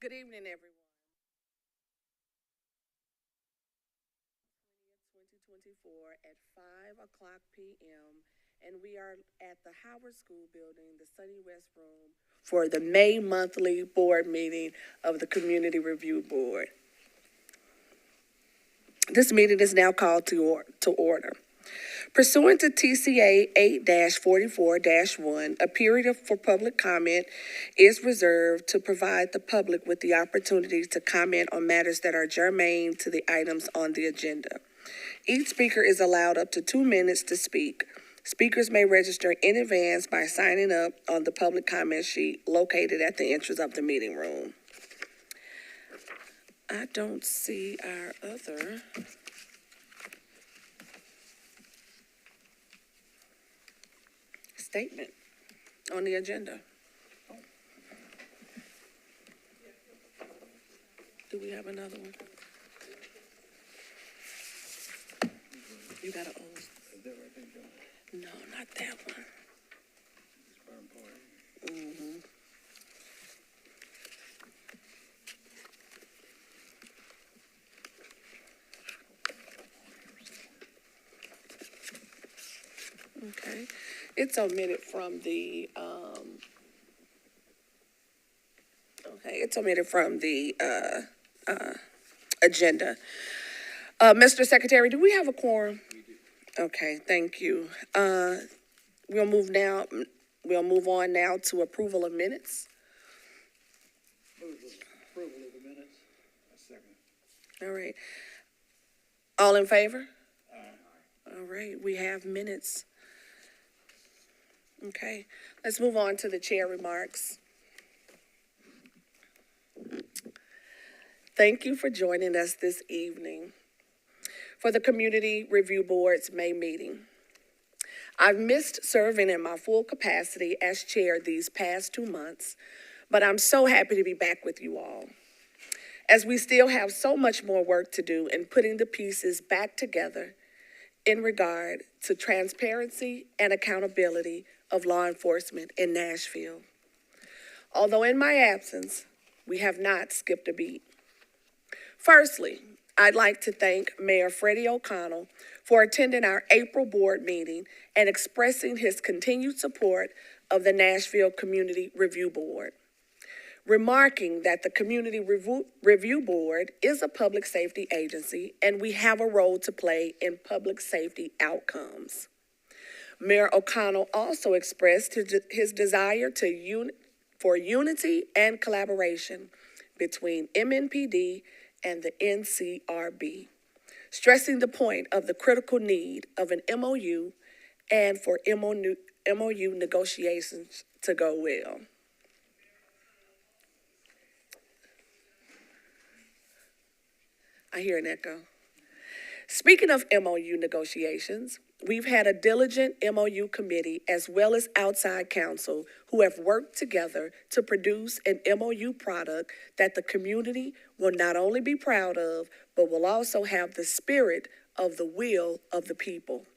Good evening, everyone. 2024 at 5 o'clock p.m. And we are at the Howard School building, the Sunny West Room, for the May monthly board meeting of the Community Review Board. This meeting is now called to order. Pursuant to TCA 8-44-1, a period for public comment is reserved to provide the public with the opportunity to comment on matters that are germane to the items on the agenda. Each speaker is allowed up to 2 minutes to speak. Speakers may register in advance by signing up on the public comment sheet located at the entrance of the meeting room. I don't see our other statement on the agenda. Do we have another one? You got an old? No, not that one. Mm-hmm. Okay. It's omitted from the, agenda. Mr. Secretary, do we have a quorum? Okay, thank you. We'll move now, we'll move on now to approval of minutes. Move the approval of the minutes. A second. All right. All in favor? All right, we have minutes. Okay, let's move on to the chair remarks. Thank you for joining us this evening for the Community Review Board's May meeting. I've missed serving in my full capacity as chair these past 2 months, but I'm so happy to be back with you all, as we still have so much more work to do in putting the pieces back together in regard to transparency and accountability of law enforcement in Nashville. Although in my absence, we have not skipped a beat. Firstly, I'd like to thank Mayor Freddie O'Connell for attending our April board meeting and expressing his continued support of the Nashville Community Review Board, remarking that the Community Review Board is a public safety agency and we have a role to play in public safety outcomes. Mayor O'Connell also expressed his desire for unity and collaboration between MNPD and the NCRB, stressing the point of the critical need of an MOU and for MOU negotiations to go well. I hear an echo. Speaking of MOU negotiations, we've had a diligent MOU committee as well as outside counsel who have worked together to produce an MOU product that the community will not only be proud of, but will also have the spirit of the will of the people.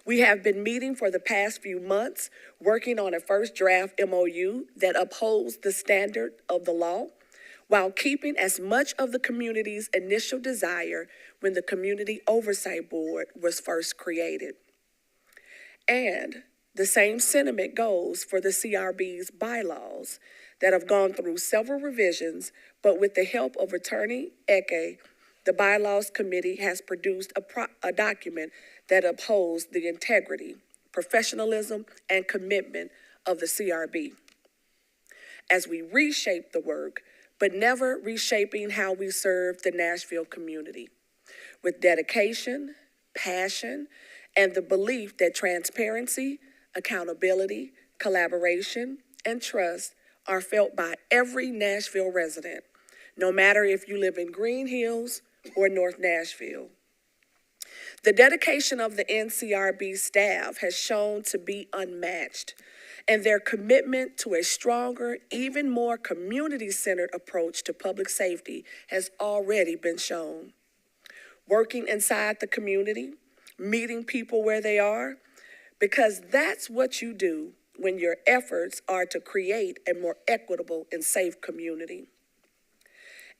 We have been meeting for the past few months, working on a first draft MOU that upholds the standard of the law, while keeping as much of the community's initial desire when the Community Oversight Board was first created. And the same sentiment goes for the CRB's bylaws that have gone through several revisions, but with the help of Attorney Eke, the Bylaws Committee has produced a document that upholds the integrity, professionalism, and commitment of the CRB. As we reshape the work, but never reshaping how we serve the Nashville community, with dedication, passion, and the belief that transparency, accountability, collaboration, and trust are felt by every Nashville resident, no matter if you live in Green Hills or North Nashville. The dedication of the NCRB staff has shown to be unmatched, and their commitment to a stronger, even more community-centered approach to public safety has already been shown. Working inside the community, meeting people where they are, because that's what you do when your efforts are to create a more equitable and safe community.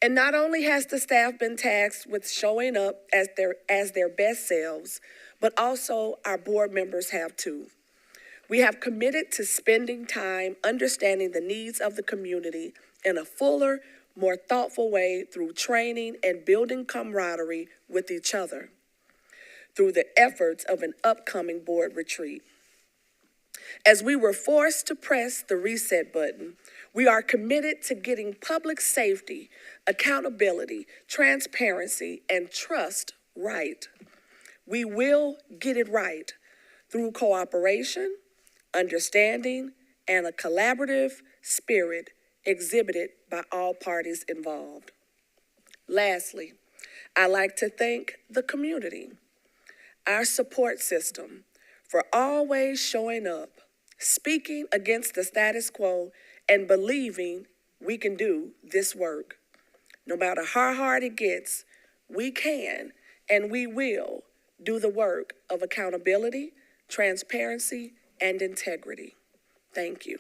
And not only has the staff been tasked with showing up as their best selves, but also our board members have too. We have committed to spending time understanding the needs of the community in a fuller, more thoughtful way through training and building camaraderie with each other through the efforts of an upcoming board retreat. As we were forced to press the reset button, we are committed to getting public safety, accountability, transparency, and trust right. We will get it right through cooperation, understanding, and a collaborative spirit exhibited by all parties involved. Lastly, I'd like to thank the community, our support system, for always showing up, speaking against the status quo, and believing we can do this work. No matter how hard it gets, we can and we will do the work of accountability, transparency, and integrity. Thank you.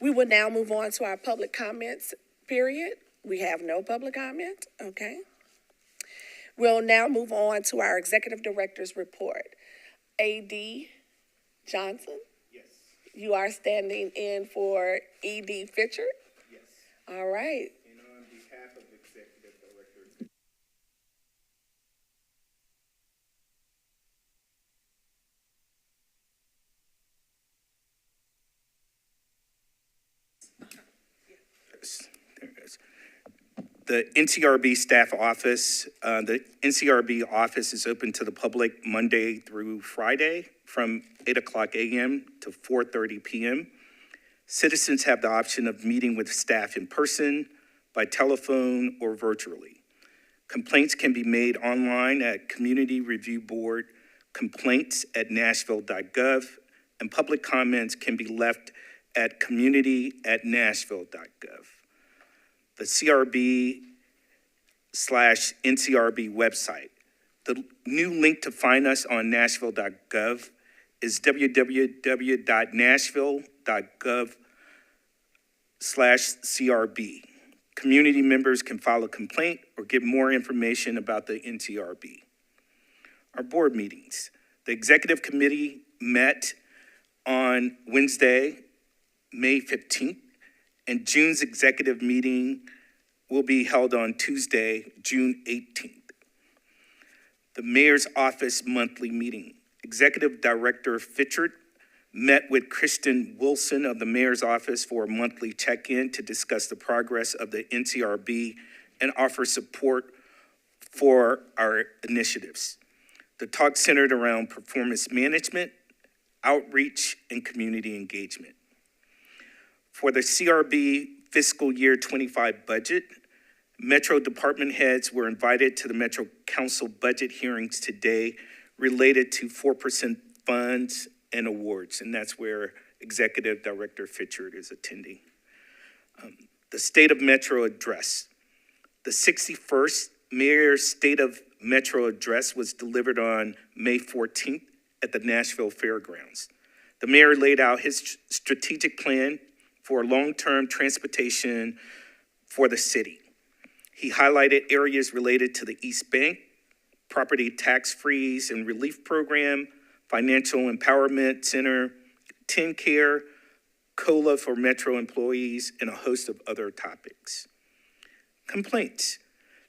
We will now move on to our public comments period. We have no public comment, okay? We'll now move on to our executive director's report. A.D. Johnson? Yes. You are standing in for E.D. Fitchard? Yes. All right. And on behalf of Executive Director. Yes, there it is. The NCRB staff office, the NCRB office is open to the public Monday through Friday from 8 o'clock a.m. to 4:30 p.m. Citizens have the option of meeting with staff in person, by telephone, or virtually. Complaints can be made online at Community Review Board, complaints@nashville.gov, and public comments can be left at community@nashville.gov. The CRB/NCRB website. The new link to find us on nashville.gov is www.nashville.gov/CRB. Community members can file a complaint or get more information about the NCRB. Our board meetings. The executive committee met on Wednesday, May 15th, and June's executive meeting will be held on Tuesday, June 18th. The mayor's office monthly meeting. Executive Director Fitchard met with Kristen Wilson of the mayor's office for a monthly check-in to discuss the progress of the NCRB and offer support for our initiatives. The talk centered around performance management, outreach, and community engagement. For the CRB fiscal year 25 budget, Metro department heads were invited to the Metro Council budget hearings today related to 4% funds and awards, and that's where Executive Director Fitchard is attending. The State of Metro Address. The 61st Mayor's State of Metro Address was delivered on May 14th at the Nashville Fairgrounds. The mayor laid out his strategic plan for long-term transportation for the city. He highlighted areas related to the East Bank, property tax freeze and relief program, financial empowerment center, TennCare, COLA for Metro employees, and a host of other topics. Complaints.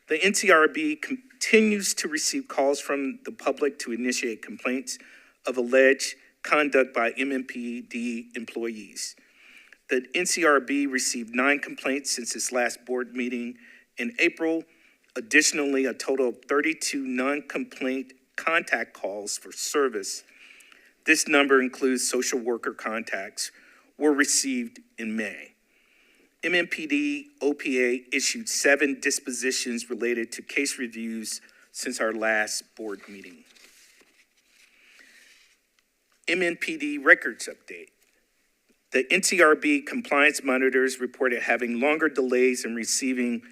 The NCRB continues to receive calls from the public to initiate complaints of alleged conduct by MMPD employees. The NCRB received 9 complaints since its last board meeting in April. Additionally, a total of 32 non-complaint contact calls for service. This number includes social worker contacts, were received in May. MMPD OPA issued 7 dispositions related to case reviews since our last board meeting. MMPD records update. The NCRB compliance monitors reported having longer delays in receiving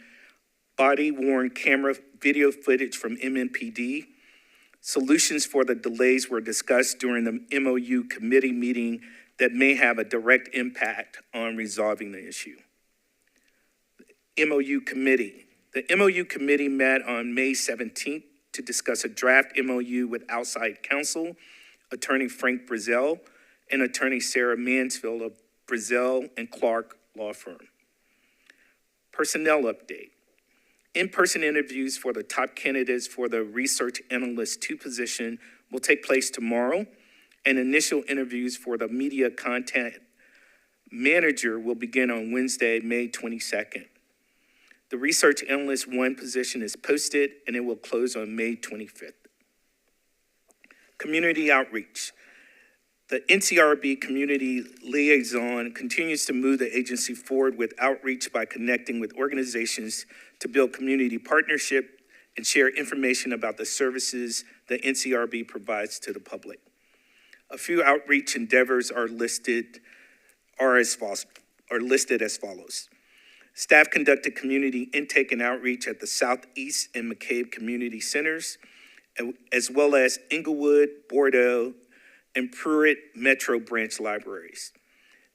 body-worn camera video footage from MMPD. Solutions for the delays were discussed during the MOU committee meeting that may have a direct impact on resolving the issue. MOU Committee. The MOU Committee met on May 17th to discuss a draft MOU with outside counsel, Attorney Frank Brazel, and Attorney Sarah Mansfield of Brazel and Clark Law Firm. Personnel update. In-person interviews for the top candidates for the Research Analyst 2 position will take place tomorrow, and initial interviews for the Media Content Manager will begin on Wednesday, May 22nd. The Research Analyst 1 position is posted, and it will close on May 25th. Community outreach. The NCRB Community Liaison continues to move the agency forward with outreach by connecting with organizations to build community partnership and share information about the services the NCRB provides to the public. A few outreach endeavors are listed as follows. Staff conducted community intake and outreach at the Southeast and McCabe Community Centers, as well as Inglewood, Bordeaux, and Pruitt Metro Branch Libraries.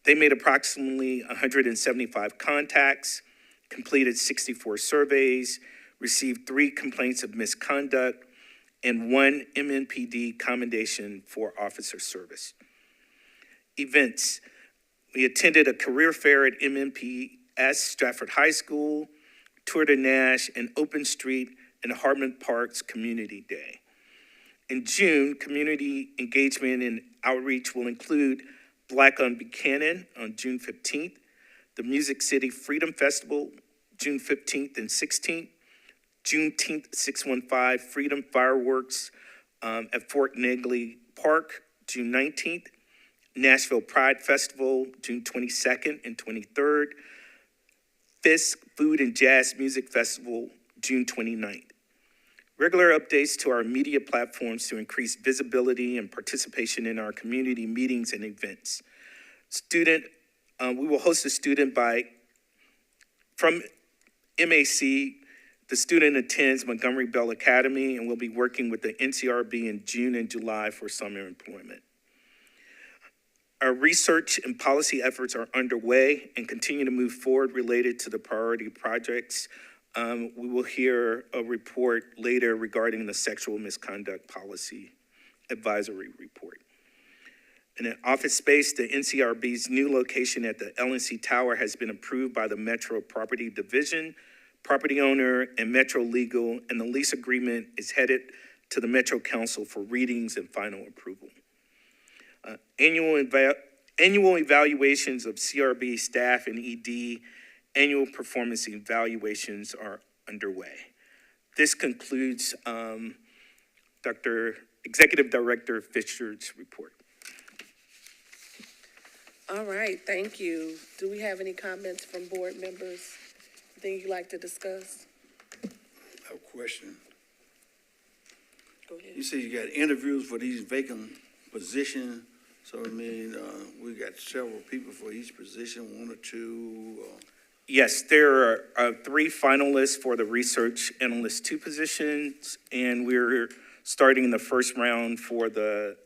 They made approximately 175 contacts, completed 64 surveys, received 3 complaints of misconduct, and 1 MNPD commendation for officer service. Events. We attended a career fair at MNPS Stratford High School, Tour de Nash, and Open Street and Hartman Park's Community Day. In June, community engagement and outreach will include Black on Buchanan on June 15th, the Music City Freedom Festival, June 15th and 16th, Juneteenth 615 Freedom Fireworks at Fort Negley Park, June 19th, Nashville Pride Festival, June 22nd and 23rd, Fisk Food and Jazz Music Festival, June 29th. Regular updates to our media platforms to increase visibility and participation in our community meetings and events. We will host a student from MAC. The student attends Montgomery Bell Academy and will be working with the NCRB in June and July for summer employment. Our research and policy efforts are underway and continue to move forward related to the priority projects. We will hear a report later regarding the sexual misconduct policy advisory report. In an office space, the NCRB's new location at the LNC Tower has been approved by the Metro Property Division, property owner, and Metro Legal, and the lease agreement is headed to the Metro Council for readings and final approval. Annual evaluations of CRB staff and ED annual performance evaluations are underway. This concludes Executive Director Fisher's report. All right, thank you. Do we have any comments from board members? Anything you'd like to discuss? I have a question. Go ahead. You say you got interviews for these vacant positions, so I mean, we got several people for each position, 1 or 2, Yes, there are 3 finalists for the Research Analyst 2 positions, and we're starting the first round for the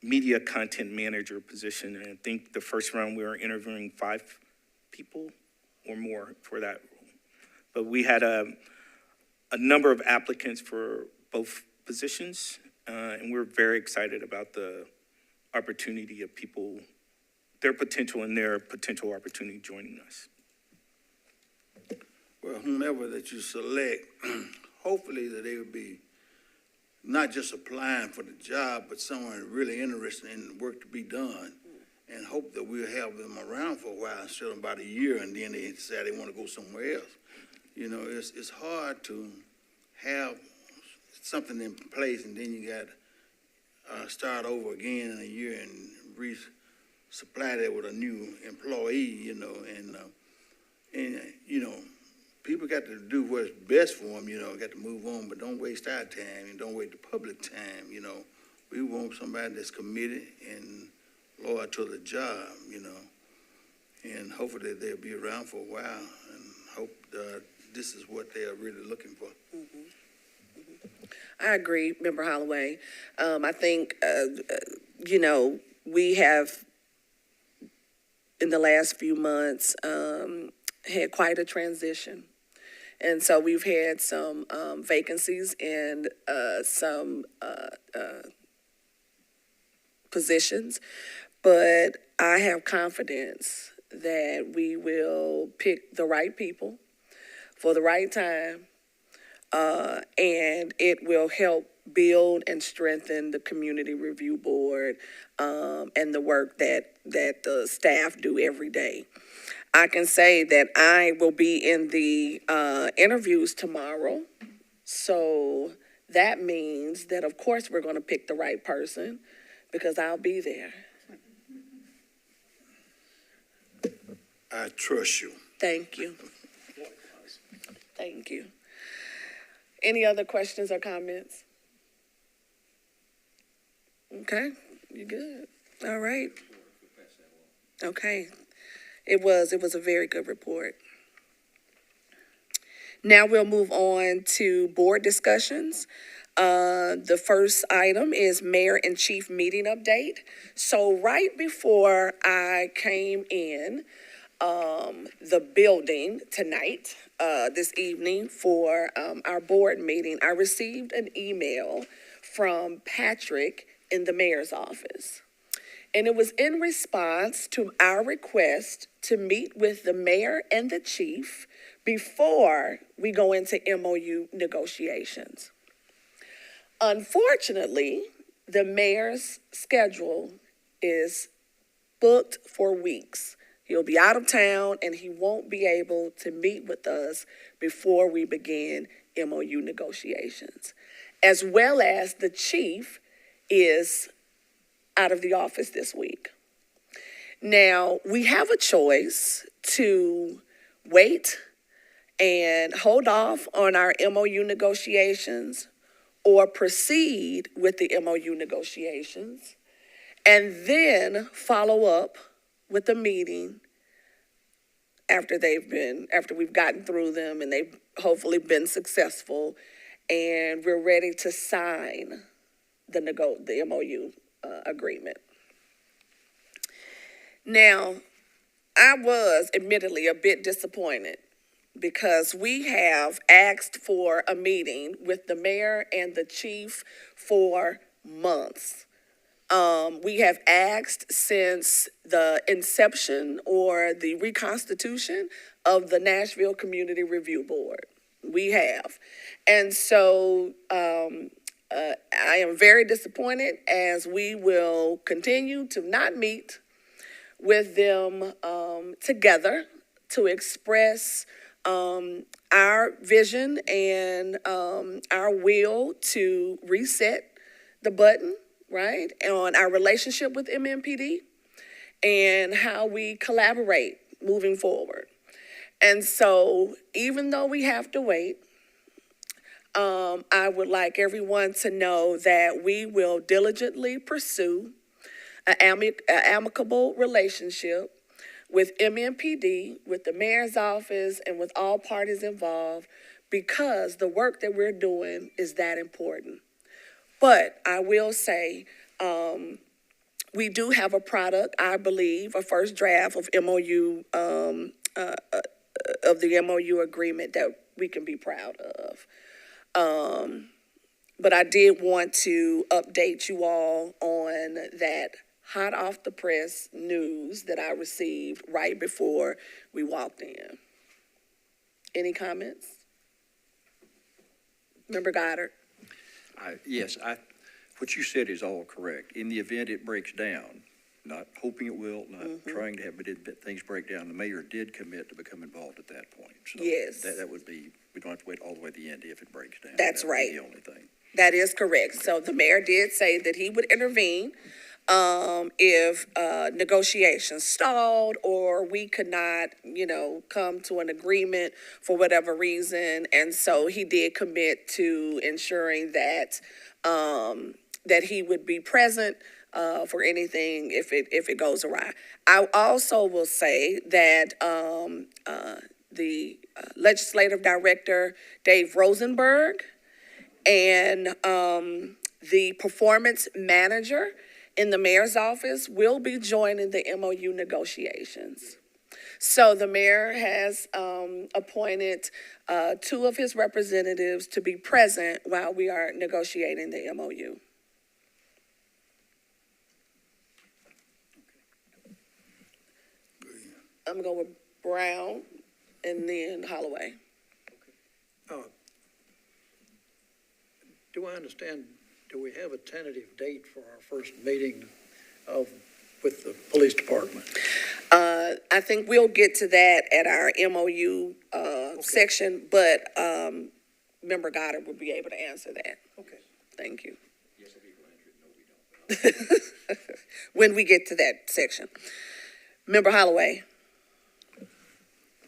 Media Content Manager position. And I think the first round we were interviewing 5 people or more for that role. But we had a number of applicants for both positions, and we're very excited about the opportunity of people, their potential and their potential opportunity joining us. well, whomever that you select, hopefully that they would be not just applying for the job, but someone really interested in the work to be done, and hope that we'll have them around for a while, instead of about a year, and then they decide they want to go somewhere else. You know, it's hard to have something in place, and then you got to start over again in a year and resupply that with a new employee, you know, and you know, people got to do what's best for them, you know, got to move on, but don't waste our time and don't waste the public time, you know. We want somebody that's committed and loyal to the job, you know, and hopefully they'll be around for a while, and hope this is what they're really looking for. I agree, Member Holloway. I think, you know, we have, in the last few months, had quite a transition. And so we've had some vacancies and some positions, but I have confidence that we will pick the right people for the right time, and it will help build and strengthen the Community Review Board and the work that the staff do every day. I can say that I will be in the interviews tomorrow, so that means that, of course, we're going to pick the right person because I'll be there. I trust you. Thank you. Thank you. Any other questions or comments? Okay, you good. All right. Okay. It was a very good report. Now we'll move on to board discussions. The first item is Mayor and Chief meeting update. So right before I came in the building tonight, this evening for our board meeting, I received an email from Patrick in the mayor's office. And it was in response to our request to meet with the mayor and the chief before we go into MOU negotiations. Unfortunately, the mayor's schedule is booked for weeks. He'll be out of town and he won't be able to meet with us before we begin MOU negotiations. As well as the chief is out of the office this week. Now, we have a choice to wait and hold off on our MOU negotiations or proceed with the MOU negotiations and then follow up with a meeting after we've gotten through them and they've hopefully been successful and we're ready to sign the MOU agreement. Now, I was admittedly a bit disappointed because we have asked for a meeting with the mayor and the chief for months. We have asked since the inception or the reconstitution of the Nashville Community Review Board. We have. And so I am very disappointed as we will continue to not meet with them together to express our vision and our will to reset the button, right, on our relationship with MMPD and how we collaborate moving forward. And so even though we have to wait, I would like everyone to know that we will diligently pursue an amicable relationship with MMPD, with the mayor's office, and with all parties involved because the work that we're doing is that important. But I will say, we do have a product, I believe, a first draft of MOU, of the MOU agreement that we can be proud of. But I did want to update you all on that hot off the press news that I received right before we walked in. Any comments? Member Goddard? Yes, what you said is all correct. In the event it breaks down, not hoping it will, not trying to have, but things break down, the mayor did commit to become involved at that point. So Yes. That would be, we don't have to wait all the way to the end if it breaks down. That's That would be right. the only thing. That is correct. So the mayor did say that he would intervene if negotiations stalled or we could not, come to an agreement for whatever reason. And so he did commit to ensuring that that he would be present for anything if it goes awry. I also will say that the legislative director, Dave Rosenberg, and the performance manager in the mayor's office will be joining the MOU negotiations. So the mayor has appointed two of his representatives to be present while we are negotiating the MOU. I'm going with Brown and then Holloway. Do I understand, do we have a tentative date for our first meeting with the police department? I think we'll get to that at our MOU section, but Member Goddard will be able to answer that. Okay. Thank you. When we get to that section. Member Holloway.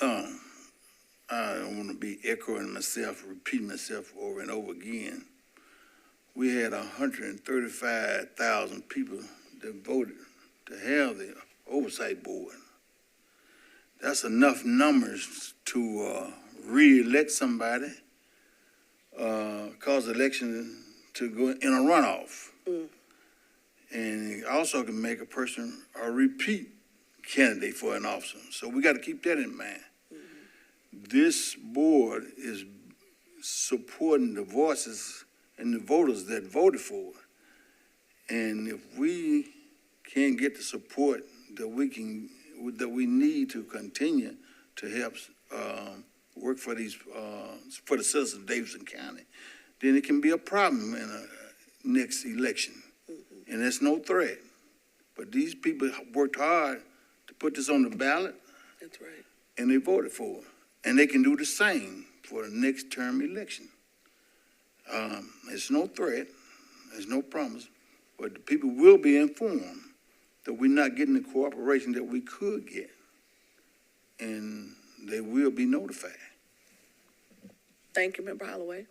I don't want to be echoing myself, repeating myself over and over again. We had 135,000 people that voted to have the oversight board. That's enough numbers to re-elect somebody, cause the election to go in a runoff. And it also can make a person a repeat candidate for an officer. So we got to keep that in mind. This board is supporting the voices and the voters that voted for it. And if we can't get the support that we need to continue to help work for these for the citizens of Davidson County, then it can be a problem in a next election. And that's no threat. But these people worked hard to put this on the ballot. That's right. And they voted for it. And they can do the same for the next term election. It's no threat, there's no promise, but the people will be informed that we're not getting the cooperation that we could get. And they will be notified. Thank you, Member Holloway.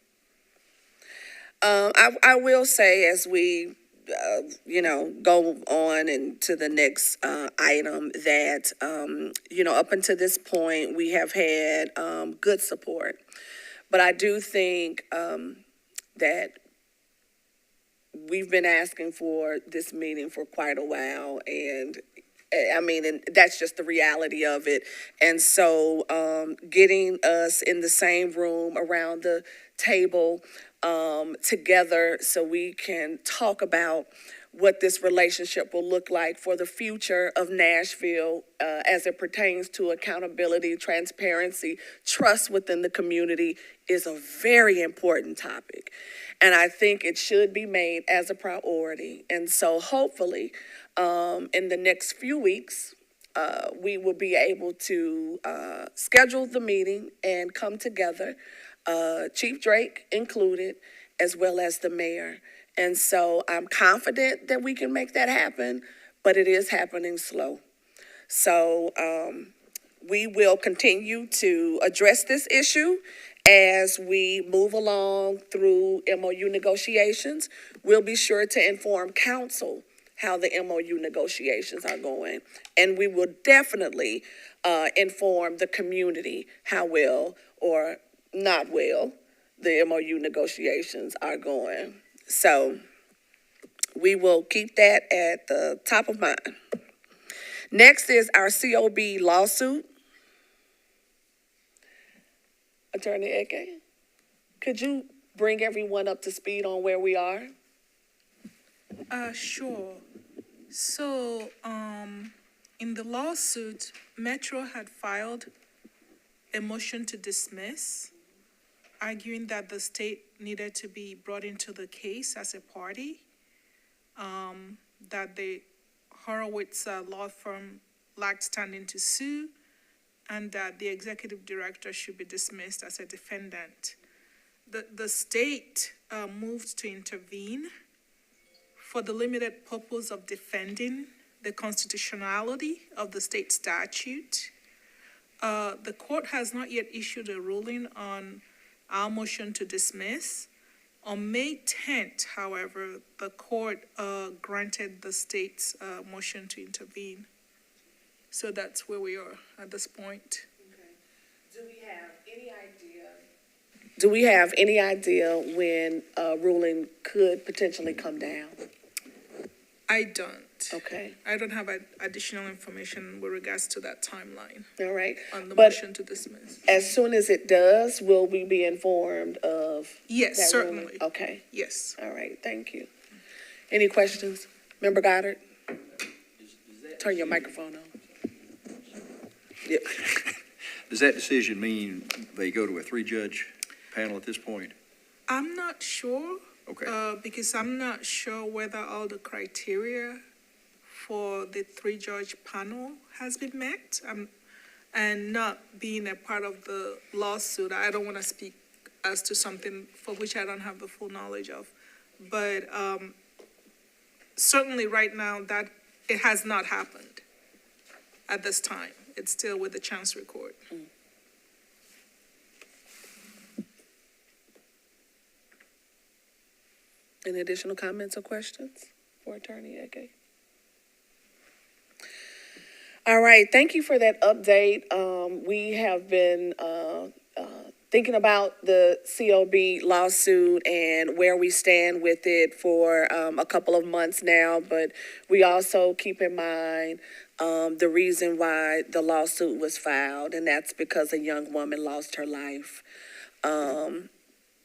I will say as we go on and to the next item that, up until this point, we have had good support. But I do think that we've been asking for this meeting for quite a while, and that's just the reality of it. And so getting us in the same room around the table together so we can talk about what this relationship will look like for the future of Nashville as it pertains to accountability, transparency, trust within the community is a very important topic. And I think it should be made as a priority. And so hopefully in the next few weeks, we will be able to schedule the meeting and come together, Chief Drake included, as well as the mayor. And so I'm confident that we can make that happen, but it is happening slow. So we will continue to address this issue as we move along through MOU negotiations. We'll be sure to inform council how the MOU negotiations are going. And we will definitely inform the community how well or not well the MOU negotiations are going. So we will keep that at the top of mind. Next is our COB lawsuit. Attorney Eke, could you bring everyone up to speed on where we are? Sure. So, in the lawsuit, Metro had filed a motion to dismiss, arguing that the state needed to be brought into the case as a party, that the Horowitz law firm lacked standing to sue, and that the executive director should be dismissed as a defendant. The state moved to intervene for the limited purpose of defending the constitutionality of the state statute. The court has not yet issued a ruling on our motion to dismiss. On May 10th, however, the court granted the state's motion to intervene. So that's where we are at this point. Do we have any idea when a ruling could potentially come down? I don't. Okay, I don't have additional information with regards to that timeline all right. on the But motion to dismiss. as soon as it does, will we be informed of Yes, that ruling? certainly. Okay, Yes. all right, thank you. Any questions? Member Goddard? Turn your microphone on. Yeah. Does that decision mean they go to a three-judge panel at this point? I'm not sure. Okay. Because I'm not sure whether all the criteria for the three-judge panel has been met. And not being a part of the lawsuit, I don't want to speak as to something for which I don't have the full knowledge of. But certainly right now that it has not happened at this time. It's still with the Chancery Court. Any additional comments or questions for Attorney Eke? All right, thank you for that update. We have been thinking about the COB lawsuit and where we stand with it for a couple of months now, but we also keep in mind the reason why the lawsuit was filed, and that's because a young woman lost her life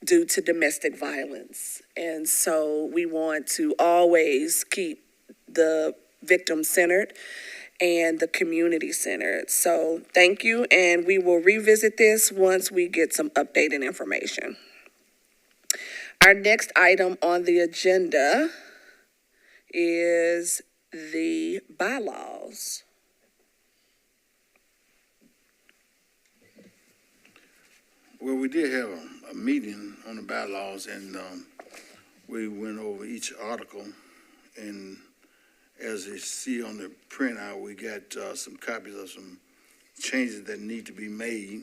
due to domestic violence. And so we want to always keep the victim centered and the community centered. So thank you, and we will revisit this once we get some updated information. Our next item on the agenda is the bylaws. Well, we did have a meeting on the bylaws, and we went over each article, and as you see on the printout, we got some copies of some changes that need to be made.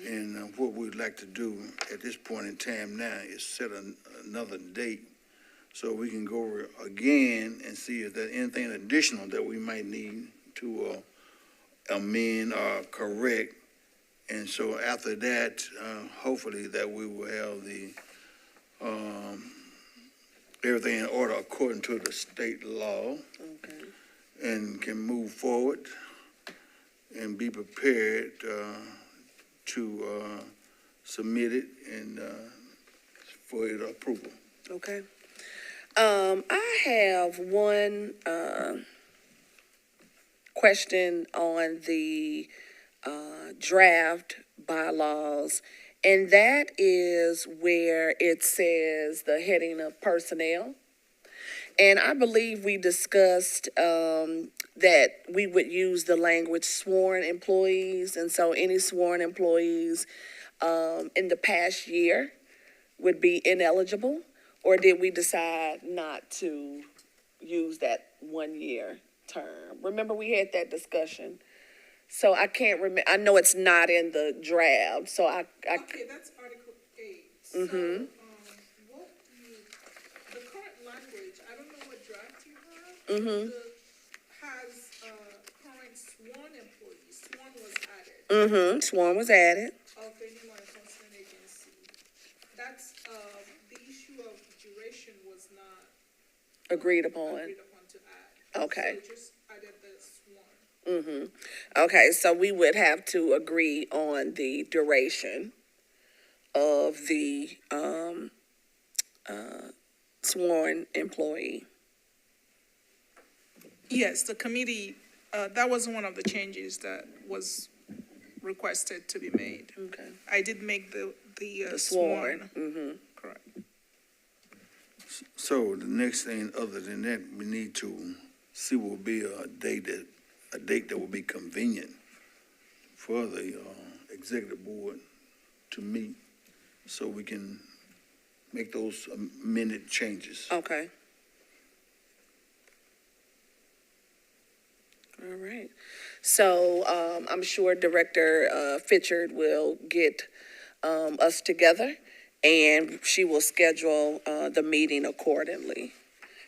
And what we'd like to do at this point in time now is set another date so we can go over again and see if there's anything additional that we might need to amend or correct. And so after that, hopefully that we will have the everything in order according to the state law. Okay. And can move forward and be prepared to submit it and for its approval. Okay. I have one question on the draft bylaws, and that is where it says the heading of personnel. And I believe we discussed that we would use the language sworn employees, and so any sworn employees in the past year would be ineligible, or did we decide not to use that 1 year term? Remember, we had that discussion. So I can't remember, I know it's not in the draft, so I Okay, that's Article 8. So, what you, the current language, I don't know what draft you have. Has current sworn employees, sworn was added. sworn was added. Of anyone enforcement agency. That's, the issue of duration was not Agreed upon. agreed upon to add. Okay. So just added the sworn. Okay, so we would have to agree on the duration of the sworn employee. Yes, the committee, that was one of the changes that was requested to be made. Okay. I did make the Sworn. sworn. Correct. So the next thing, other than that, we need to see what will be a date that will be convenient for the executive board to meet, so we can make those amended changes. Okay. All right. So I'm sure Director Fitchard will get us together, and she will schedule the meeting accordingly.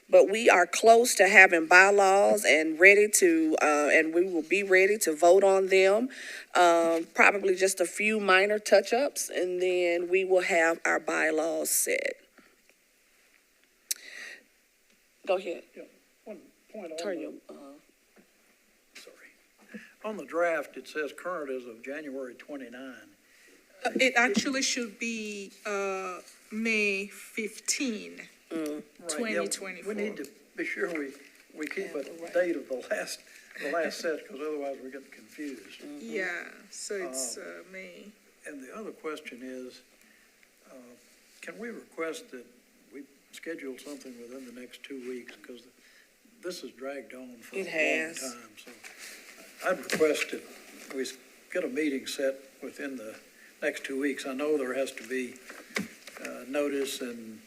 But we are close to having bylaws and ready to, and we will be ready to vote on them. Probably just a few minor touch-ups, and then we will have our bylaws set. Go ahead. Yeah, one point on Turn the, your, sorry. On the draft, it says current as of January 29. It actually should be, May 15. Right, yeah, 2024. We need to be sure we keep a date of the last set, because otherwise we get confused. Yeah, so it's, May. And the other question is, can we request that we schedule something within the next 2 weeks? Because this has dragged on for a It long has. time. So I'd request that we get a meeting set within the next 2 weeks. I know there has to be notice, and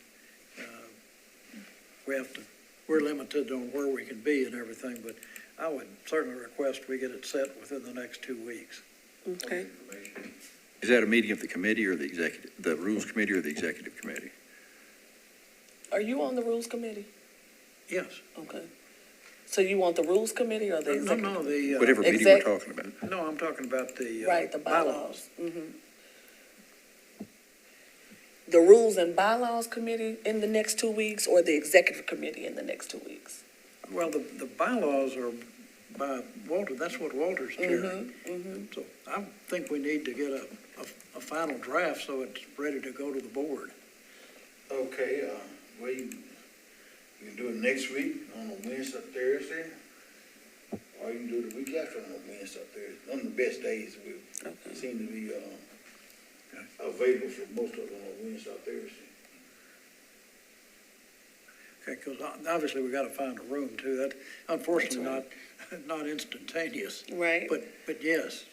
we're limited on where we can be and everything, but I would certainly request we get it set within the next 2 weeks. okay. Is that a meeting of the committee or the Rules Committee or the Executive Committee? Are you on the Rules Committee? Yes. Okay. So you want the Rules Committee or the No, Executive? no, the. Whatever meeting we're Exec- talking about. No, I'm talking about the. Right, the bylaws. The Rules and Bylaws Committee in the next 2 weeks, or the Executive Committee in the next 2 weeks? Well, the bylaws are by Walter, that's what Walter's chairing. So I think we need to get a final draft so it's ready to go to the board. Okay, we can do it next week on a Wednesday or Thursday, or you can do it the week after on a Wednesday or Thursday. On the best days, we Okay. seem to be, available for most of them on Wednesday or Thursday. Okay, because obviously we got to find a room too. That unfortunately not instantaneous. Right. But yes,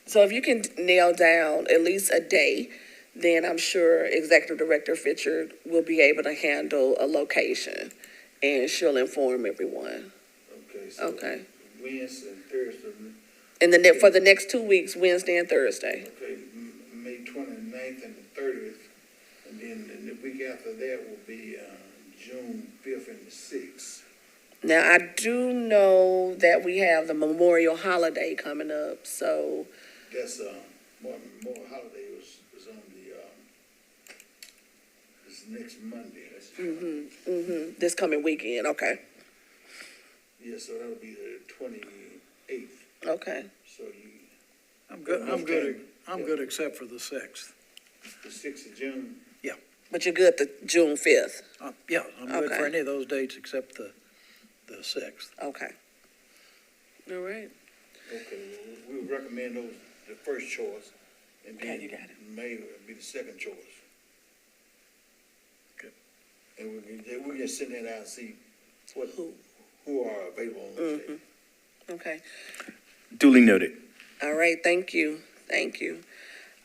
So if you can nail down at least a day, then I'm sure Executive Director Fitcher will be able to handle a location, and she'll inform everyone. Okay, so Okay. Wednesday and Thursday, And for the next 2 weeks, Wednesday and Thursday. okay, May 29th and the 30th. And then the week after that will be, June 5th and the 6th. Now, I do know that we have the Memorial Holiday coming up, so, That's, more holiday was on the, this next Monday. this coming weekend, okay, Yeah, so that'll be the 28th, okay. so you, I'm good except for the 6th. the 6th of June. But you're good to June 5th, Yeah, I'm good for Okay. any of those dates except the 6th. okay. All right, Okay, well, we would recommend those, the first choice, and Okay, then you got it. May would be the second choice. Okay. And we can send that out and see what, Who? who are available on those days. okay. Duly noted. All right, thank you.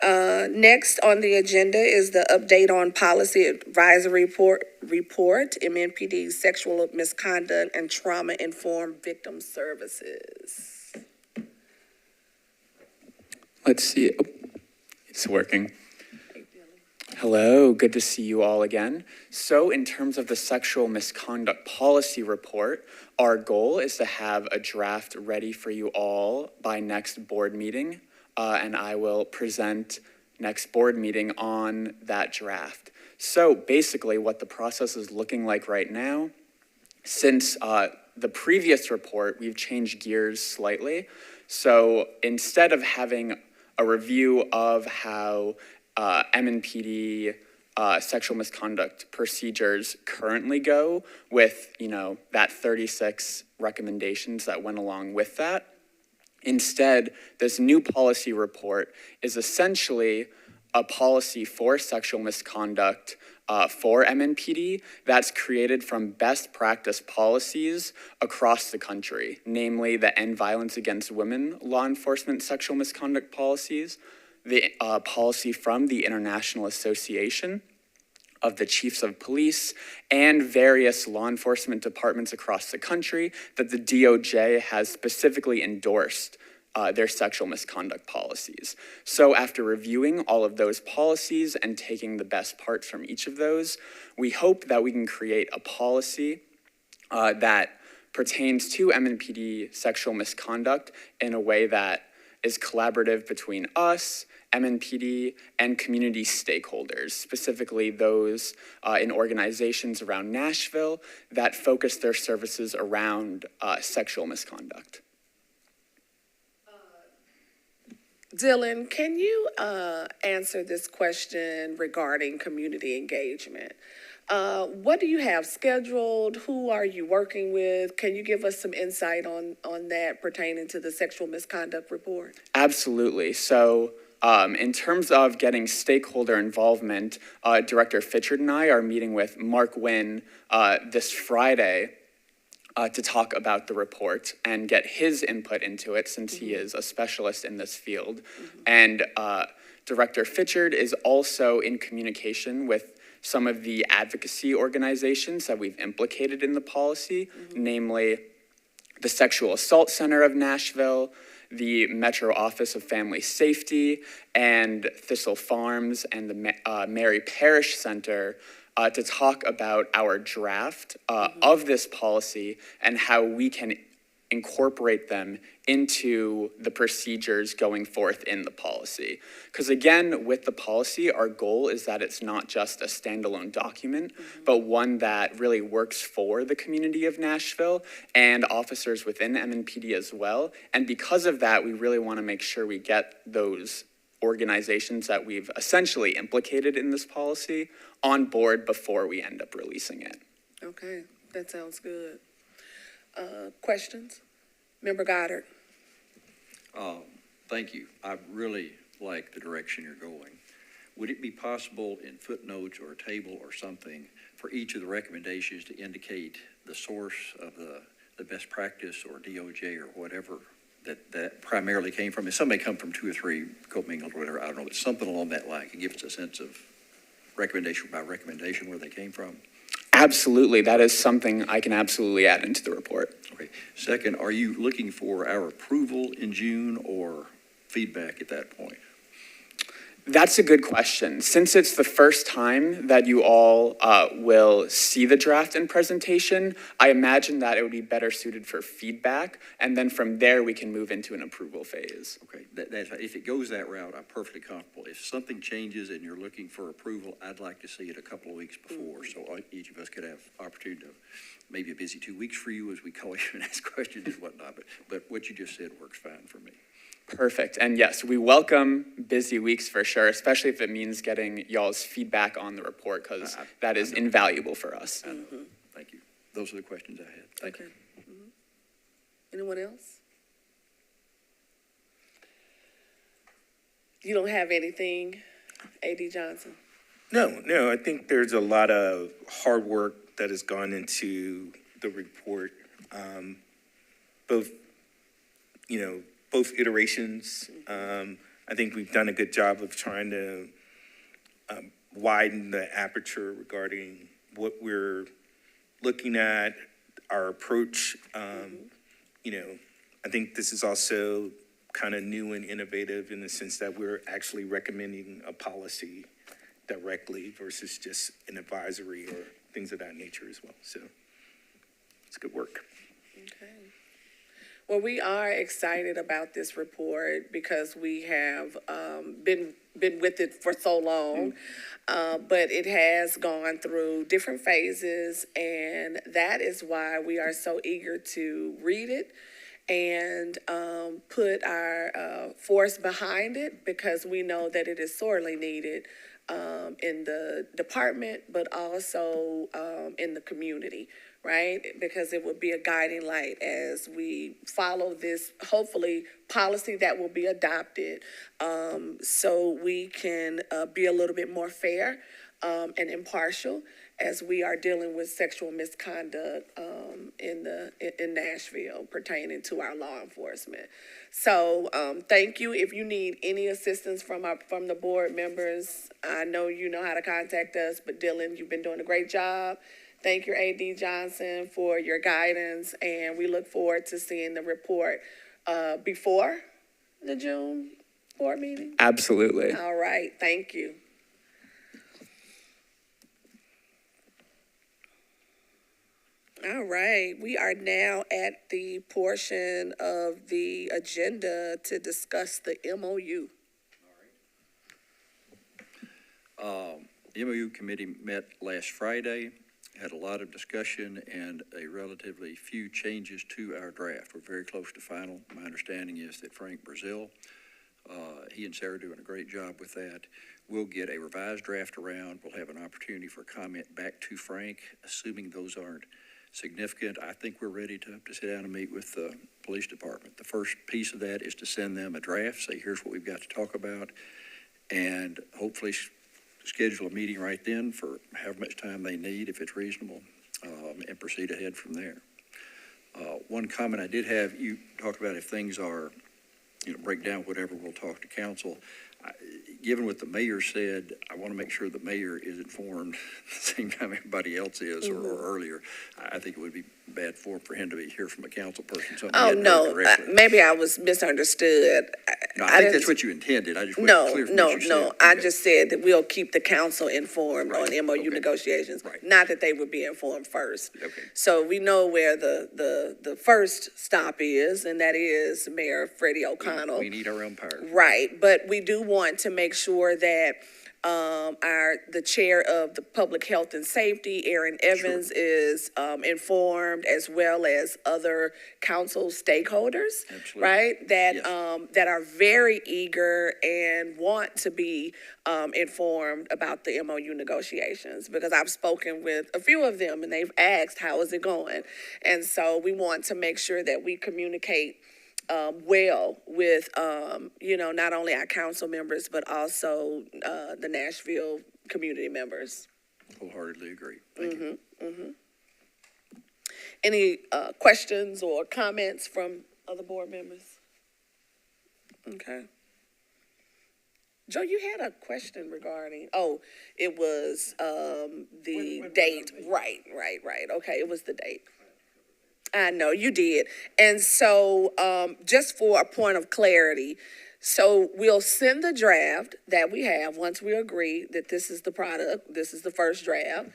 Next on the agenda is the update on policy advisory report, MNPD sexual misconduct and trauma-informed victim services. Let's see. Oh, it's working. Hello, good to see you all again. So in terms of the sexual misconduct policy report, our goal is to have a draft ready for you all by next board meeting, and I will present next board meeting on that draft. So basically what the process is looking like right now, since the previous report, we've changed gears slightly. So instead of having a review of how MNPD sexual misconduct procedures currently go with, that 36 recommendations that went along with that. Instead, this new policy report is essentially a policy for sexual misconduct for MNPD that's created from best practice policies across the country, namely the End Violence Against Women law enforcement sexual misconduct policies, the policy from the International Association of the Chiefs of Police, and various law enforcement departments across the country that the DOJ has specifically endorsed their sexual misconduct policies. So after reviewing all of those policies and taking the best parts from each of those, we hope that we can create a policy that pertains to MNPD sexual misconduct in a way that is collaborative between us MNPD, and community stakeholders, specifically those in organizations around Nashville that focus their services around sexual misconduct. Dylan, can you answer this question regarding community engagement? What do you have scheduled? Who are you working with? Can you give us some insight on that pertaining to the sexual misconduct report? Absolutely. So in terms of getting stakeholder involvement, Director Fitchard and I are meeting with Mark Wynn this Friday to talk about the report and get his input into it, since he is a specialist in this field. And Director Fitchard is also in communication with some of the advocacy organizations that we've implicated in the policy, namely the Sexual Assault Center of Nashville, the Metro Office of Family Safety, and Thistle Farms and the Mary Parish Center, to talk about our draft of this policy and how we can incorporate them into the procedures going forth in the policy. Because again, with the policy, our goal is that it's not just a standalone document, but one that really works for the community of Nashville and officers within MNPD as well. And because of that, we really want to make sure we get those organizations that we've essentially implicated in this policy on board before we end up releasing it. Okay, that sounds good. Questions? Member Goddard? Thank you. I really like the direction you're going. Would it be possible in footnotes or a table or something for each of the recommendations to indicate the source of the best practice or DOJ or whatever that primarily came from? If somebody come from 2 or 3 commingled or whatever, I don't know, but something along that line can give us a sense of recommendation by recommendation where they came from. Absolutely. That is something I can absolutely add into the report. Okay. Second, are you looking for our approval in June or feedback at that point? That's a good question. Since it's the first time that you all will see the draft and presentation, I imagine that it would be better suited for feedback, and then from there we can move into an approval phase. Okay, if it goes that route, I'm perfectly comfortable. If something changes and you're looking for approval, I'd like to see it a couple of weeks before, so each of us could have opportunity to, maybe a busy 2 weeks for you as we call you and ask questions and whatnot, but what you just said works fine for me. Perfect. And yes, we welcome busy weeks for sure, especially if it means getting y'all's feedback on the report, because that is invaluable for us. Thank you. Those are the questions I had. Thank you. Anyone else? You don't have anything, A.D. Johnson? No, I think there's a lot of hard work that has gone into the report. Both iterations. I think we've done a good job of trying to widen the aperture regarding what we're looking at, our approach. I think this is also kind of new and innovative in the sense that we're actually recommending a policy directly versus just an advisory or things of that nature as well. So it's good work. Okay. Well, we are excited about this report because we have been with it for so long, but it has gone through different phases, and that is why we are so eager to read it and put our force behind it, because we know that it is sorely needed in the department, but also in the community. Right? Because it will be a guiding light as we follow this, hopefully, policy that will be adopted, so we can be a little bit more fair and impartial as we are dealing with sexual misconduct in Nashville pertaining to our law enforcement. So thank you. If you need any assistance from the board members, I know you know how to contact us, but Dylan, you've been doing a great job. Thank you, A.D. Johnson, for your guidance, and we look forward to seeing the report before the June board meeting. Absolutely. All right, thank you. All right, we are now at the portion of the agenda to discuss the MOU. The MOU committee met last Friday, had a lot of discussion and a relatively few changes to our draft. We're very close to final. My understanding is that Frank Brazil, he and Sarah are doing a great job with that. We'll get a revised draft around. We'll have an opportunity for comment back to Frank, assuming those aren't significant. I think we're ready to sit down and meet with the police department. The first piece of that is to send them a draft, say, here's what we've got to talk about, and hopefully schedule a meeting right then for however much time they need, if it's reasonable, and proceed ahead from there. One comment I did have, you talked about if things are, break down, whatever, we'll talk to council. Given what the mayor said, I want to make sure the mayor is informed the same time everybody else is, or earlier. I think it would be bad form for him to be hear from a council person, something he Oh, hadn't no, heard directly. maybe I was misunderstood. No, I think didn't- that's what you intended. I just wasn't clear from what you said. I Okay. just said that we'll keep the council informed on Right, MOU okay. negotiations, Right. not that they would be informed first. Okay. So we know where the first stop is, and that is Mayor Freddie O'Connell. We need our umpires. Right, but we do want to make sure that the chair of the Public Health and Safety, Aaron Evans, is informed, as well as other council stakeholders. Absolutely. Right? That Yes. that are very eager and want to be informed about the MOU negotiations, because I've spoken with a few of them and they've asked, how is it going? And so we want to make sure that we communicate well with, not only our council members, but also the Nashville community members. Wholeheartedly agree. Thank you. Any questions or comments from other board members? Okay. Joe, you had a question regarding, it was the When we're date. gonna meet. Right. Okay, it was the date. I know, you did. And so, just for a point of clarity, so we'll send the draft that we have, once we agree that this is the product, this is the first draft.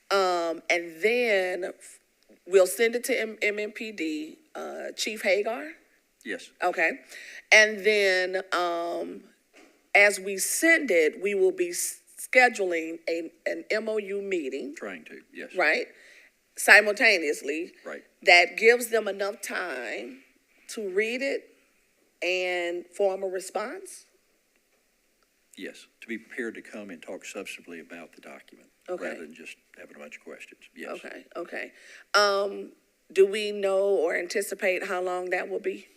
And then we'll send it to MMPD, Chief Hagar, Yes, okay? And then, as we send it, we will be scheduling an MOU meeting, trying to, yes. right? Simultaneously. Right. That gives them enough time to read it and form a response? Yes, to be prepared to come and talk substantively about the document. Okay. Rather than just having a bunch of questions, yes. Okay. Do we know or anticipate how long that will be?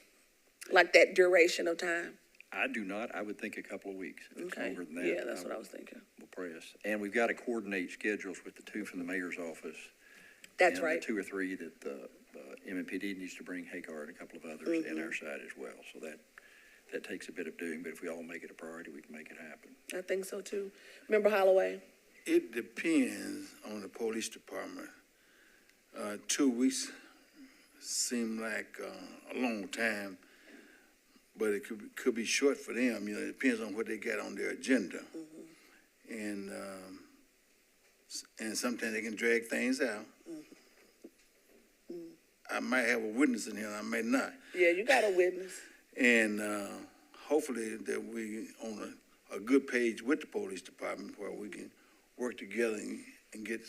Like that duration of time? I do not, I would think a couple of weeks. If it's Okay, longer than that, yeah, that's what I was thinking. We'll press. And we've got to coordinate schedules with the two from the mayor's office. That's and right. the two or three that the MMPD needs to bring, Hagar and a couple of others, Mm-hmm. and our side as well. So that takes a bit of doing, but if we all make it a priority, we can make it happen. I think so too. Member Holloway? It depends on the police department. 2 weeks seem like a long time, but it could be short for them. It depends on what they got on their agenda. And sometimes they can drag things out. I might have a witness in here, I may not. Yeah, you got a witness. And hopefully that we on a good page with the police department where we can work together and get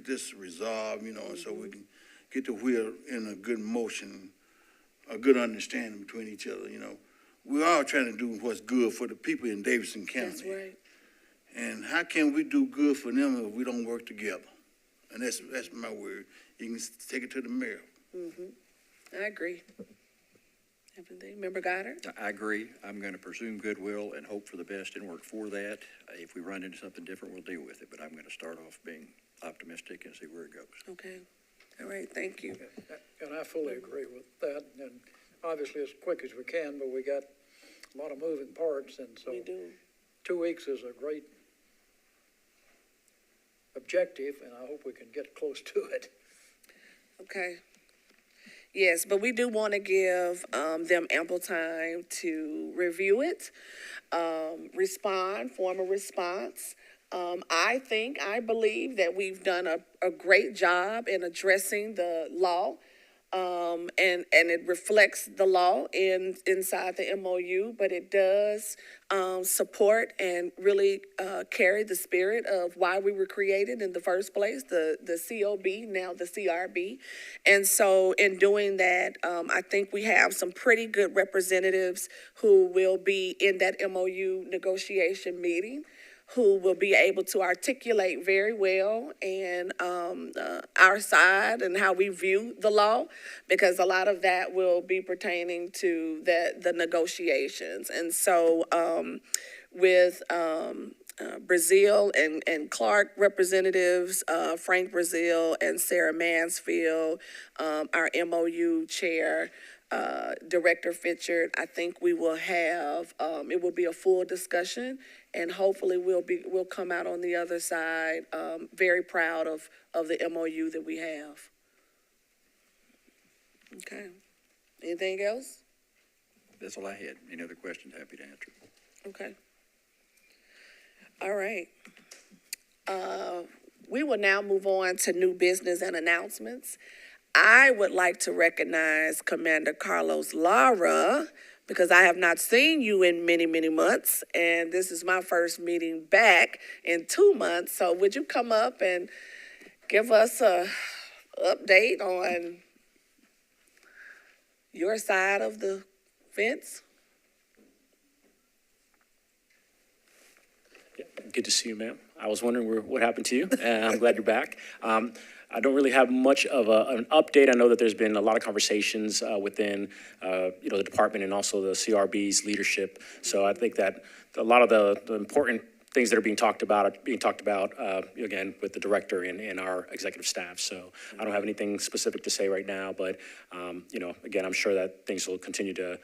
this resolved, and so we can get the wheel in a good motion, a good understanding between each other, We're all trying to do what's good for the people in Davidson County. That's right. And how can we do good for them if we don't work together? And that's my word. You can take it to the mayor. I agree. Everything. Member Goddard? I agree. I'm going to presume goodwill and hope for the best and work for that. If we run into something different, we'll deal with it, but I'm going to start off being optimistic and see where it goes. Okay. All right, thank you. And I fully agree with that, and obviously as quick as we can, but we got a lot of moving parts, and so We do. 2 weeks is a great objective, and I hope we can get close to it. Okay. Yes, but we do want to give them ample time to review it, respond, form a response. I believe that we've done a great job in addressing the law And it reflects the law inside the MOU, but it does support and really carry the spirit of why we were created in the first place, the COB, now the CRB. And so in doing that, I think we have some pretty good representatives who will be in that MOU negotiation meeting, who will be able to articulate very well and our side and how we view the law, because a lot of that will be pertaining to the negotiations. And so with Brazil and Clark representatives, Frank Brazil and Sarah Mansfield, our MOU chair, Director Fitchard, I think we will have, it will be a full discussion, and hopefully we'll come out on the other side, very proud of the MOU that we have. Okay. Anything else? That's all I had. Any other questions, happy to answer. Okay. All right. We will now move on to new business and announcements. I would like to recognize Commander Carlos Lara, because I have not seen you in many, many months, and this is my first meeting back in 2 months. So would you come up and give us a update on your side of the fence? Good to see you, ma'am. I was wondering what happened to you, and I'm glad you're back. I don't really have much of an update. I know that there's been a lot of conversations within, the department and also the CRB's leadership. So I think that a lot of the important things that are being talked about again, with the director and our executive staff. So I don't have anything specific to say right now, but, again, I'm sure that things will continue to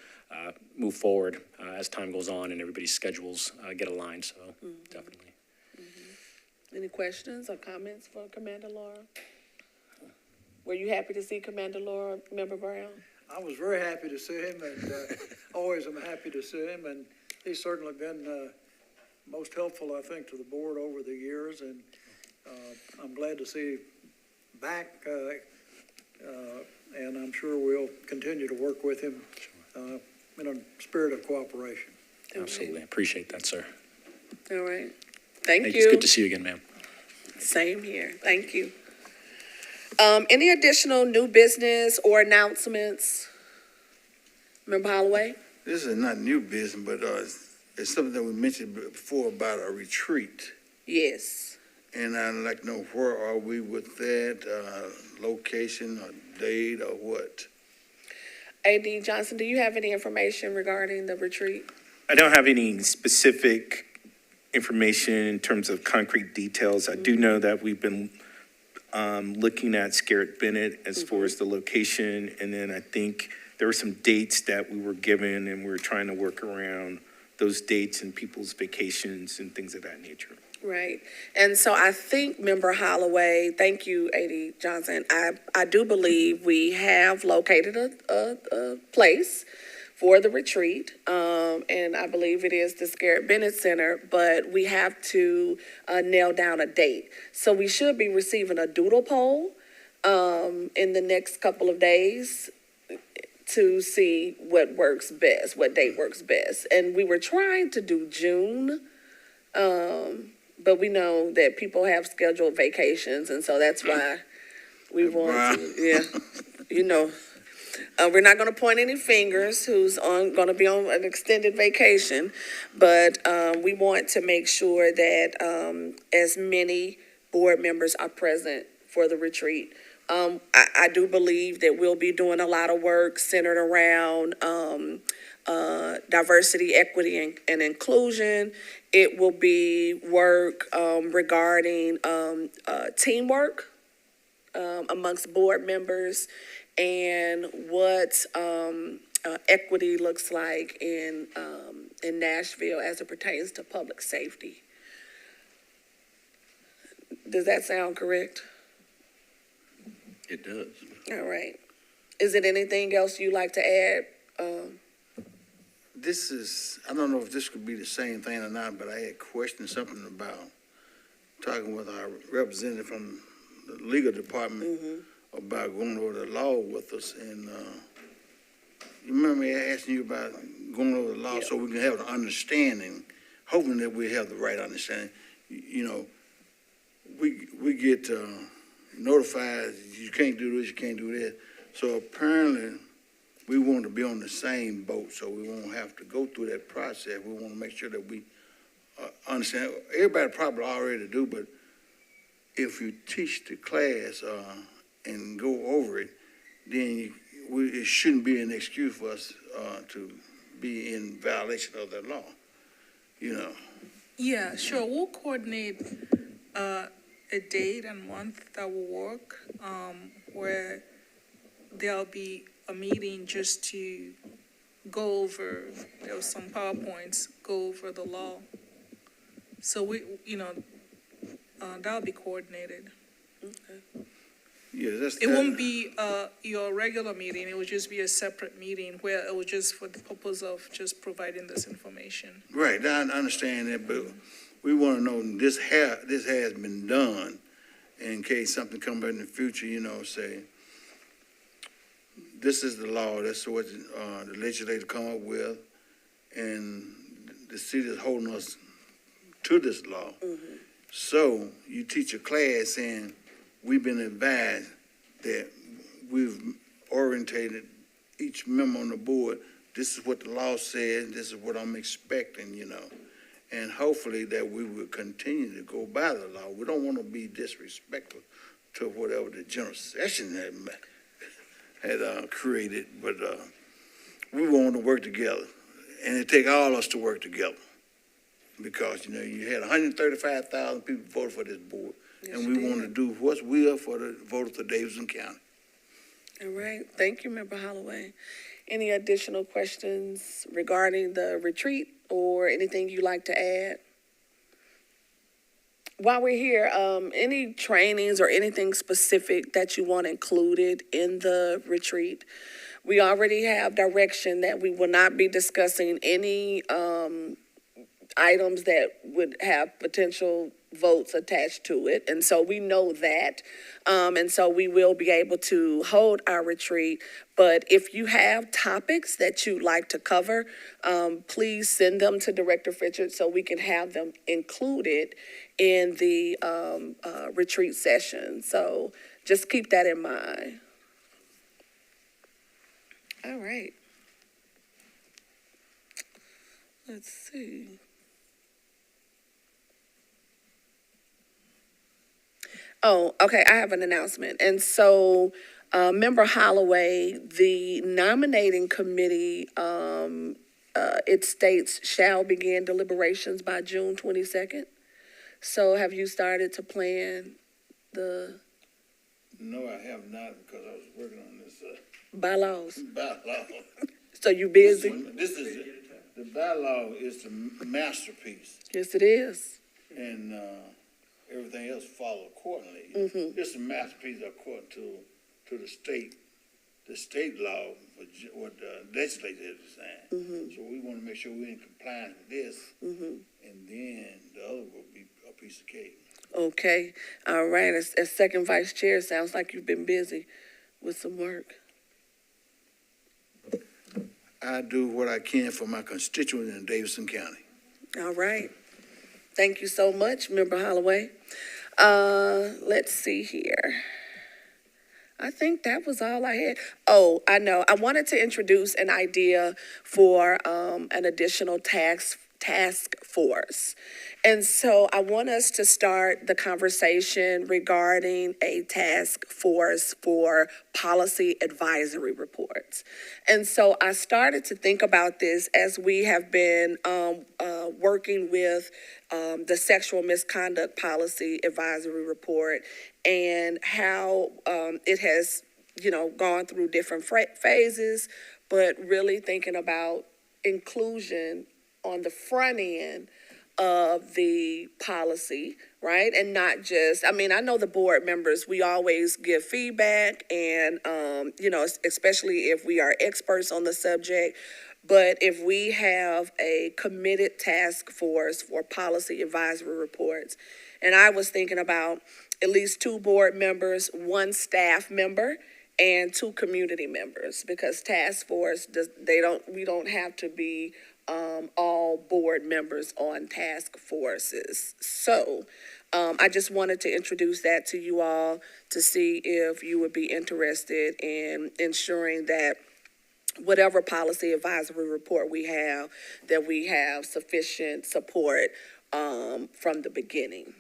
move forward as time goes on and everybody's schedules get aligned. So definitely. Any questions or comments for Commander Laura? Were you happy to see Commander Laura, Member Brown? I was very happy to see him, and always am happy to see him, and he's certainly been most helpful, I think, to the board over the years, and I'm glad to see him back, and I'm sure we'll continue to work with him in a spirit of cooperation. Absolutely. I appreciate that, sir. All right. Thank you. It's good to see you again, ma'am. Same here. Thank you. Any additional new business or announcements? Member Holloway? This is not new business, but it's something that we mentioned before about a retreat. Yes. And I'd like to know, where are we with that, location or date or what? A.D. Johnson, do you have any information regarding the retreat? I don't have any specific information in terms of concrete details. I do know that we've been looking at Scarrett Bennett as far as the location, and then I think there were some dates that we were given, and we were trying to work around those dates and people's vacations and things of that nature. Right. And so I think, Member Holloway, thank you, A.D. Johnson, I do believe we have located a place for the retreat, and I believe it is the Scarrett Bennett Center, but we have to nail down a date. So we should be receiving a doodle poll in the next couple of days to see what works best, what date works best. And we were trying to do June, but we know that people have scheduled vacations, and so that's why we want to, we're not going to point any fingers who's going to be on an extended vacation, but we want to make sure that as many board members are present for the retreat. I do believe that we'll be doing a lot of work centered around diversity, equity, and inclusion. It will be work regarding teamwork amongst board members, and what equity looks like in Nashville as it pertains to public safety. Does that sound correct? It does. All right. Is it anything else you'd like to add? I don't know if this could be the same thing or not, but I had questioned something about talking with our representative from the legal department about going over the law with us, and, you remember me asking you about going over the law so we can have an understanding, hoping that we have the right understanding. You know, we get, notified, you can't do this, you can't do that. So apparently, we want to be on the same boat, so we won't have to go through that process. We want to make sure that we understand. Everybody probably already do, but if you teach the class and go over it, then it shouldn't be an excuse for us to be in violation of the law, you know. Yeah, sure, we'll coordinate, a date and month that will work, where there'll be a meeting just to go over, there was some PowerPoints, go over the law. So we, that'll be coordinated. Yeah, It won't be, your regular meeting, it will just be a separate meeting where it was just for the purpose of just providing this information. Right, I understand that, but we want to know this has been done in case something comes up in the future, say, this is the law, that's what the legislature come up with, and the city is holding us to this law. So you teach a class saying, we've been advised that we've orientated each member on the board, this is what the law says, this is what I'm expecting, and hopefully that we will continue to go by the law. We don't want to be disrespectful to whatever the general session had created, but we want to work together, and it take all of us to work together, because you had 135,000 people voted for this board, and we want to do what's will for the voters of Davidson County. All right, thank you, Member Holloway. Any additional questions regarding the retreat or anything you'd like to add? While we're here, any trainings or anything specific that you want included in the retreat? We already have direction that we will not be discussing any items that would have potential votes attached to it. And so we know that. And so we will be able to hold our retreat. But if you have topics that you'd like to cover, please send them to Director Fitchett so we can have them included in the retreat session. So just keep that in mind. All right. Let's see. Oh, okay, I have an announcement. And so, Member Holloway, the nominating committee, it states shall begin deliberations by June 22nd. So have you started to plan the No, I have not, because I was working on this bylaws? bylaw. So you busy? This is, the bylaw is the masterpiece, Yes, it is. and everything else follow accordingly. This is a masterpiece according to the state law, what the legislature has designed. So we want to make sure we're in compliance with this, and then the other will be a piece of cake. Okay, all right. As second vice chair, sounds like you've been busy with some work. I do what I can for my constituents in Davidson County. All right. Thank you so much, Member Holloway. Let's see here. I think that was all I had. Oh, I know. I wanted to introduce an idea for an additional task force. And so I want us to start the conversation regarding a task force for policy advisory reports. And so I started to think about this as we have been working with the sexual misconduct policy advisory report and how it has, gone through different phases, but really thinking about inclusion on the front end of the policy, right? And not just, I know the board members, we always give feedback and, especially if we are experts on the subject. But if we have a committed task force for policy advisory reports, and I was thinking about at least 2 board members, 1 staff member, and 2 community members, because task force we don't have to be all board members on task forces. So, I just wanted to introduce that to you all to see if you would be interested in ensuring that whatever policy advisory report we have, that we have sufficient support from the beginning.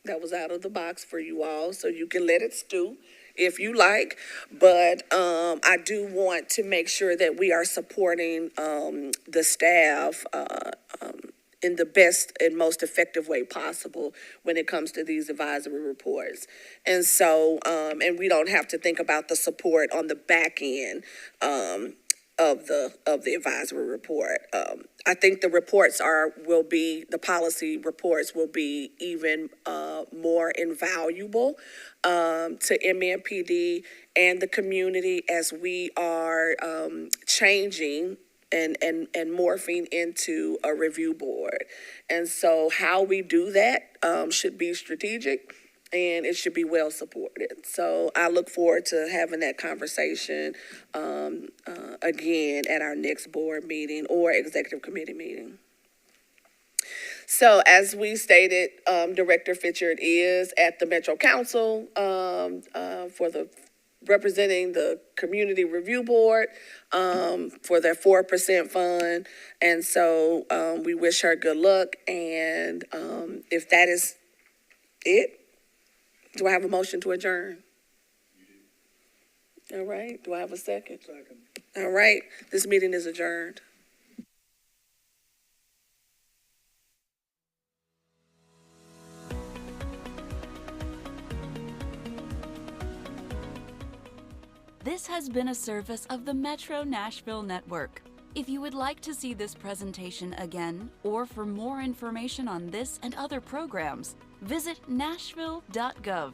That was out of the box for you all, so you can let it stew if you like. But I do want to make sure that we are supporting the staff in the best and most effective way possible when it comes to these advisory reports. And so, and we don't have to think about the support on the back end of the advisory report. I think the policy reports will be even more invaluable to MNPD and the community as we are changing and morphing into a review board. And so how we do that should be strategic, and it should be well supported. So I look forward to having that conversation again at our next board meeting or executive committee meeting. So as we stated, Director Fitchard is at the Metro Council representing the Community Review Board for their 4% fund. And so we wish her good luck. And if that is it, do I have a motion to adjourn? All right. Do I have a second? Second. All right. This meeting is adjourned. This has been a service of the Metro Nashville Network. If you would like to see this presentation again, or for more information on this and other programs, visit nashville.gov.